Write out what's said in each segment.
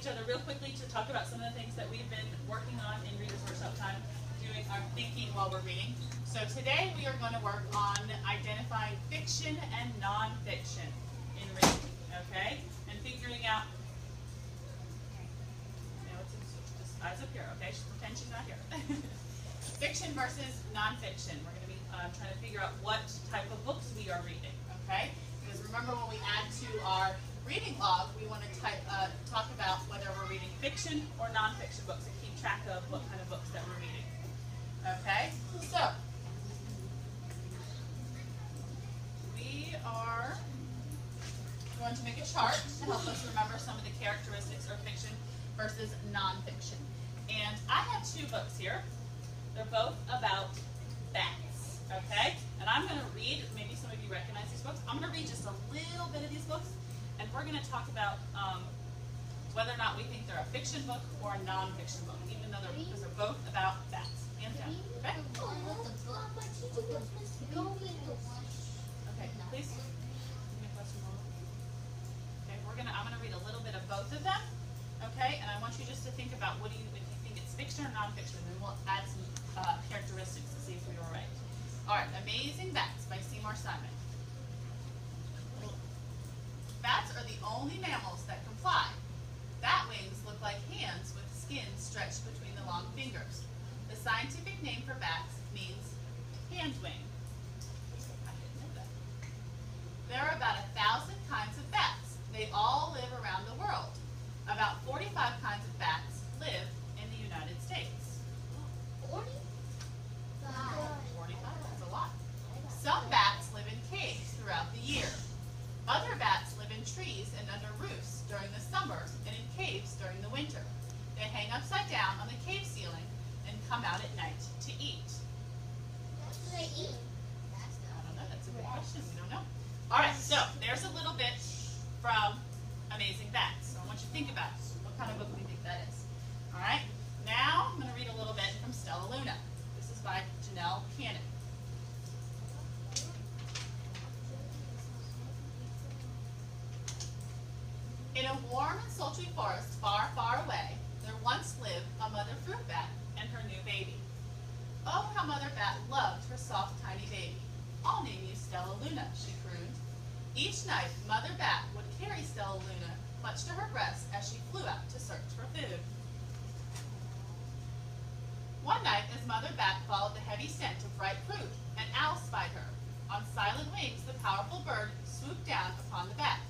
each other real quickly to talk about some of the things that we've been working on in Reader's Workshop time, doing our thinking while we're reading. So today we are going to work on identifying fiction and nonfiction in reading, okay? And figuring out, just eyes up here, okay? Pretend she's not here. Fiction versus nonfiction. We're going to be trying to figure out what type of books we are reading, okay? Because remember, when we add to our reading log, we want to talk about whether we're reading fiction or nonfiction books and keep track of what kind of books that we're reading. Okay? So, we are going to make a chart to help us remember some of the characteristics of fiction versus nonfiction. And I have two books here. They're both about bats, okay? And I'm going to read, maybe some of you recognize these books. I'm going to read just a little bit of these books, and we're going to talk about whether or not we think they're a fiction book or a nonfiction book, even though because they're both about bats. Hands down, okay? Okay, please. Okay, I'm going to read a little bit of both of them, okay? And I want you just to think about if you think it's fiction or nonfiction, and we'll add some characteristics to see if we were right. All right, Amazing Bats by Seymour Simon. Bats are the only mammals that can fly. Bat wings look like hands with skin stretched between the long fingers. The scientific name for bats means hand wing. I didn't know that. There are about 1,000 kinds of bats. They all live around the world. About 45 kinds of bats live in the United States. 45? That's a lot. Some bats live in caves throughout the year. Other bats live in trees and under roofs during the summer and in caves during the winter. They hang upside down on the cave ceiling and come out at night to eat. What do they eat? I don't know. That's a good question. We don't know. All right, so there's a little bit from Amazing Bats. So I want you to think about what kind of book we think that is. All right, now I'm going to read a little bit from Stella Luna. This is by Janelle Cannon. In a warm and sultry forest far, far away, there once lived a mother fruit bat and her new baby. Oh, how Mother Bat loved her soft, tiny baby. I'll name you Stella Luna, she crooned. Each night, Mother Bat would carry Stella Luna much to her breast as she flew out to search for food. One night, as Mother Bat followed the heavy scent of ripe fruit, an owl spied her. On silent wings, the powerful bird swooped down upon the bats.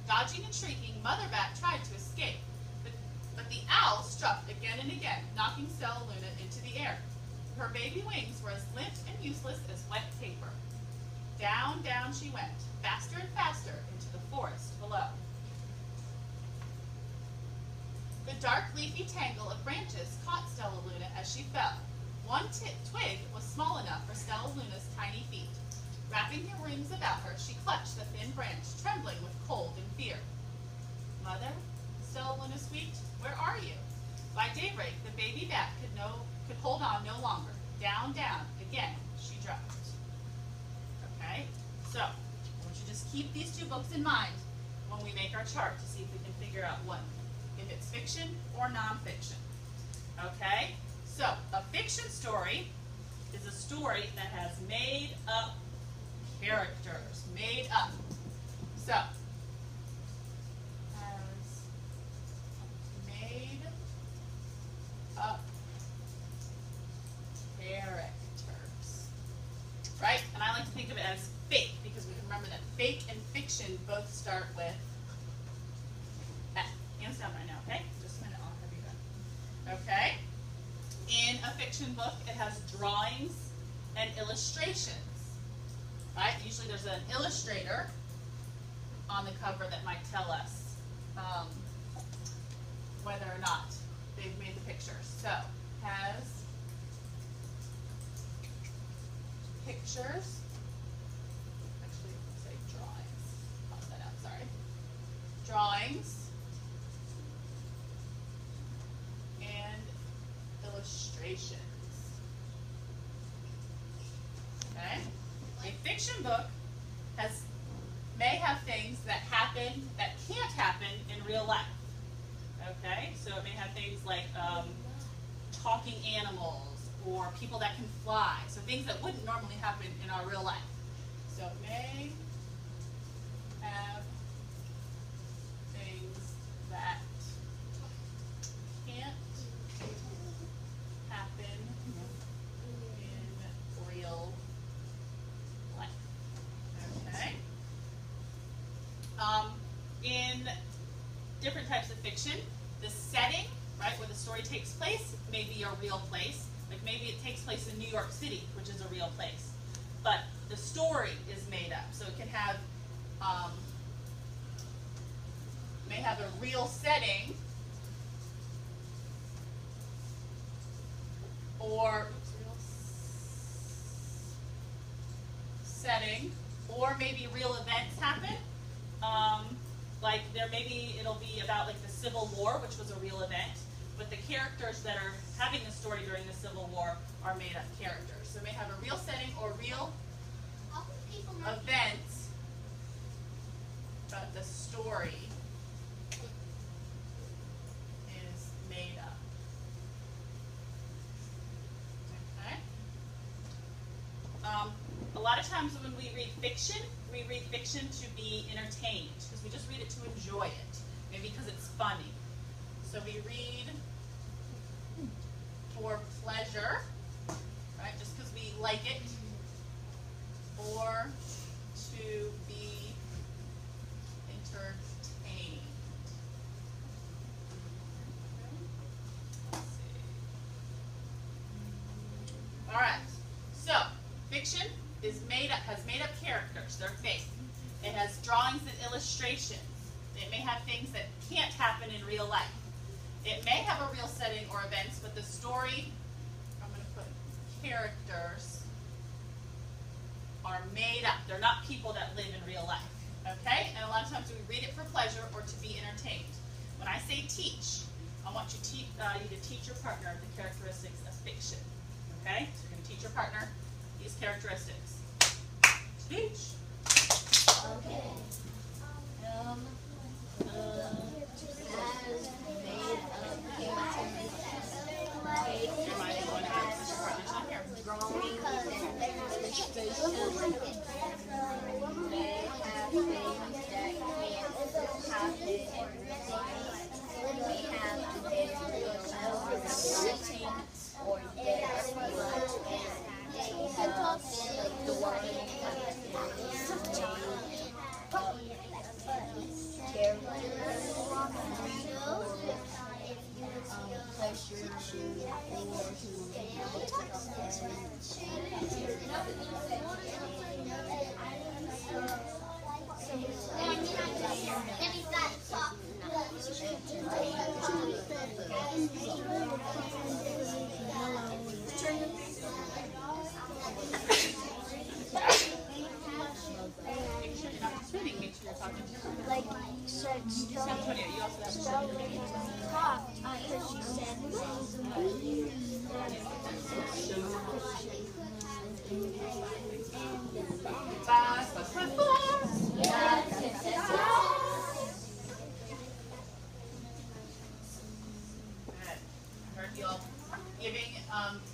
Dodging and shrieking, Mother Bat tried to escape, but the owl struck again and again, knocking Stella Luna into the air. Her baby wings were as limp and useless as wet paper. Down, down she went, faster and faster, into the forest below. The dark leafy tangle of branches caught Stella Luna as she fell. One twig was small enough for Stella Luna's tiny feet. Wrapping her wings about her, she clutched the thin branch, trembling with cold and fear. Mother, Stella Luna squeaked, where are you? By daybreak, the baby bat could hold on no longer. Down, down, again she dropped. Okay, so I want you to just keep these two books in mind when we make our chart to see if we can figure out if it's fiction or nonfiction. Okay, so a fiction story is a story that has made up characters, made up. So, has made up characters, right? And I like to think of it as fake because we can remember that fake and fiction both start with F. Hands down right now, okay? Just a minute, I'll have you done. Okay? In a fiction book, it has drawings and illustrations. Right? Usually there's an illustrator on the cover that might tell us whether or not they've made the pictures. So, has pictures, actually say drawings, pop that out, sorry. Drawings and illustrations. Okay? A fiction book may have things that happen that can't happen in real life. Okay, so it may have things like talking animals or people that can fly. So things that wouldn't normally happen in our real life. So it may have things that can't happen in real life. Okay. In different types of fiction, the setting, right, where the story takes place may be a real place. Like maybe it takes place in New York City, which is a real place. But the story is made up. So it can have, may have a real setting or maybe real events happen. Like there maybe it'll be about like the Civil War, which was a real event, but the characters that are having the story during the Civil War are made up characters. So it may have a real setting or real events, but the story is made up. Okay. A lot of times when we read fiction to be entertained, because we just read it to enjoy it, maybe because it's funny. So we read for pleasure, right, just because we like it, or to be entertained. Let's see. All right, so fiction is has made up characters, they're fake. It has drawings and illustrations. It may have things that can't happen in real life. It may have a real setting or events, but the story, I'm going to put characters, are made up. They're not people that live in real life. Okay? And a lot of times we read it for pleasure or to be entertained. When I say teach, I want you to teach your partner the characteristics of fiction. Okay? So you're going to teach your partner these characteristics. Teach. Okay.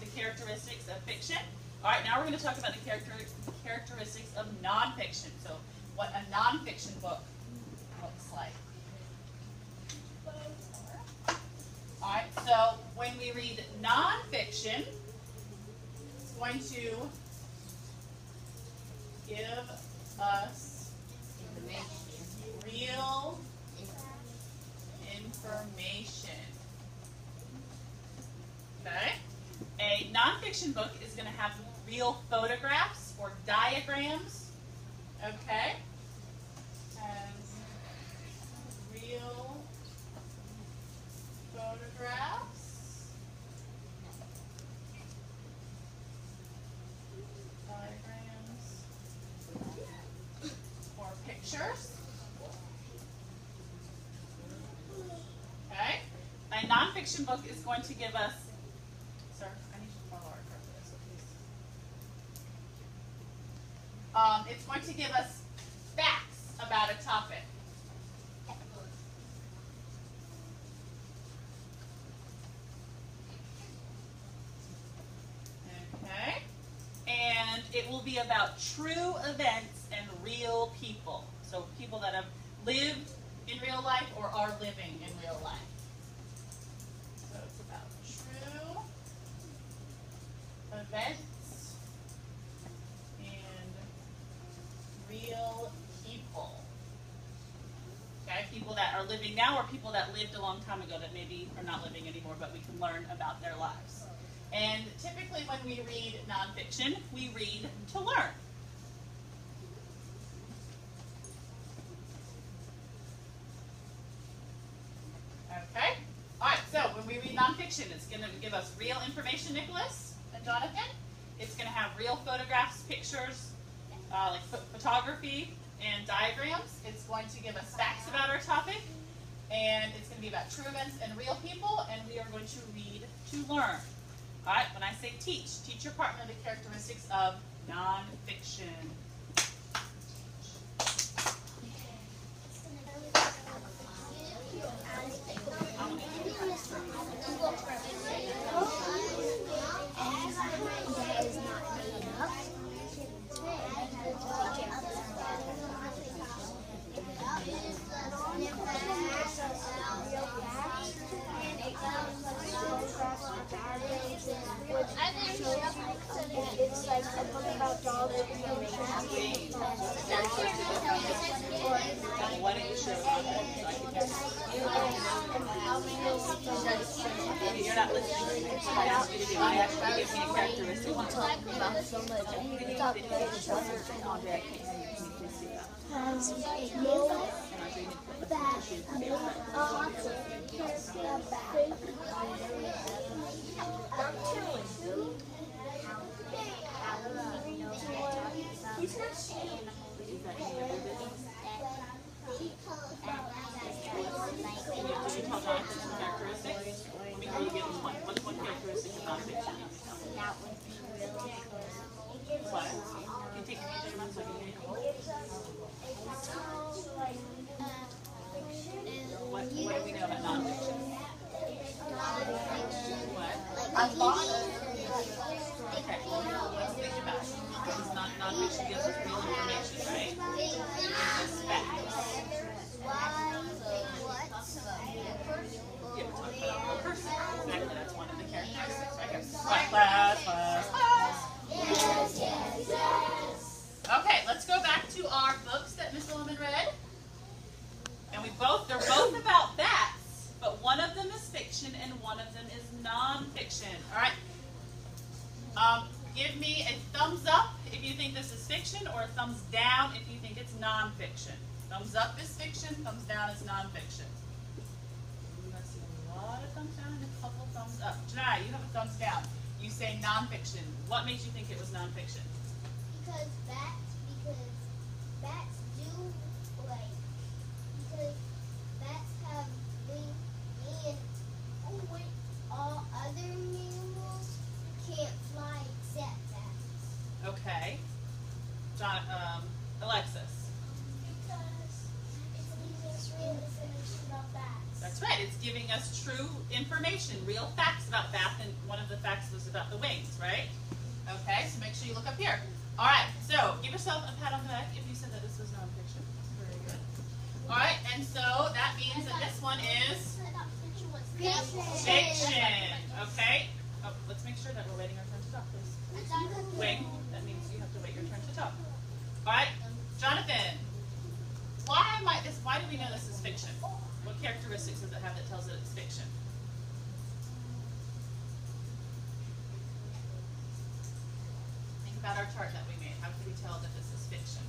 The characteristics of fiction. All right, now we're going to talk about the characteristics of nonfiction. So, what a nonfiction book looks like. All right, so when we read nonfiction, it's going to give us real information. Okay? A nonfiction book is going to have real photographs or diagrams. Okay? Has real photographs, diagrams, or pictures. Okay? A nonfiction book is going to give us, sir, I need you to follow our card for this, please. It's going to give us facts about a topic. it will be about true events and real people. So people that have lived in real life or are living in real life. So it's about true events and real people. Okay, people that are living now or people that lived a long time ago that maybe are not living anymore, but we can learn about their lives. And typically when we read nonfiction, we read to learn. Okay? All right, so when we read nonfiction, it's going to give us real information, Nicholas and Jonathan. It's going to have real photographs, pictures, like photography and diagrams. It's going to give us facts about our topic. And it's going to be about true events and real people. And we are going to read to learn. All right, when I say teach, teach your partner the characteristics of nonfiction. It's like a book about dogs and Why don't you show it? You're not listening to me. I asked you to do. I asked you to give me a characteristic. we talk about so much. We talk about each other. Has no back. He's not saying. Characteristics? Let me hear you give them one. What's one characteristic of nonfiction? What? Can you take your hand around so I can hear you? What do we know about nonfiction? What? Okay, let's think about it. Because nonfiction gives us real information, right? It gives us facts. Yeah, we're talking about a real person. Exactly, that's one of the characteristics, right? Class. Okay, let's go back to our books that Miss Williman read. And they're both about bats, but one of them is fiction and one of them is nonfiction. All right. Give me a thumbs up if you think this is fiction, or a thumbs down if you think it's nonfiction. Thumbs up is fiction, thumbs down is nonfiction. I see a lot of thumbs down and a couple thumbs up. Janai, you have a thumbs down. You say nonfiction. What made you think it was nonfiction? Because bats do, like, because bats have wings and all other mammals can't fly except bats. Okay. Alexis. Because it's giving us real information about bats. That's right. It's giving us true information, real facts about bats, and one of the facts was about the wings, right? Okay, so make sure you look up here. All right, so give yourself a pat on the back if you said that this was nonfiction. Very good. All right, and so that means that this one is fiction. Okay. Oh, let's make sure that we're waiting our turn to talk, please. Wait. That means you have to wait your turn to talk. All right, Jonathan. Why do we know this is fiction? What characteristics does it have that tells it it's fiction? Think about our chart that we made. How can we tell that this is fiction?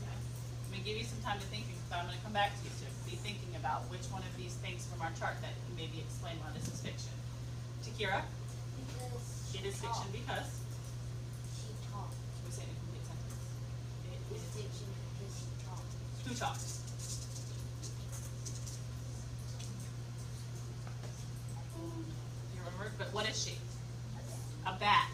Okay. I'm going to give you some time to think, but I'm going to come back to you to be thinking about which one of these things from our chart that can maybe explain why this is fiction. Takira? Because It is fiction because? she talked. We say in a complete sentence. It's fiction because she talked. Who talks? You remember? But what is she? A bat.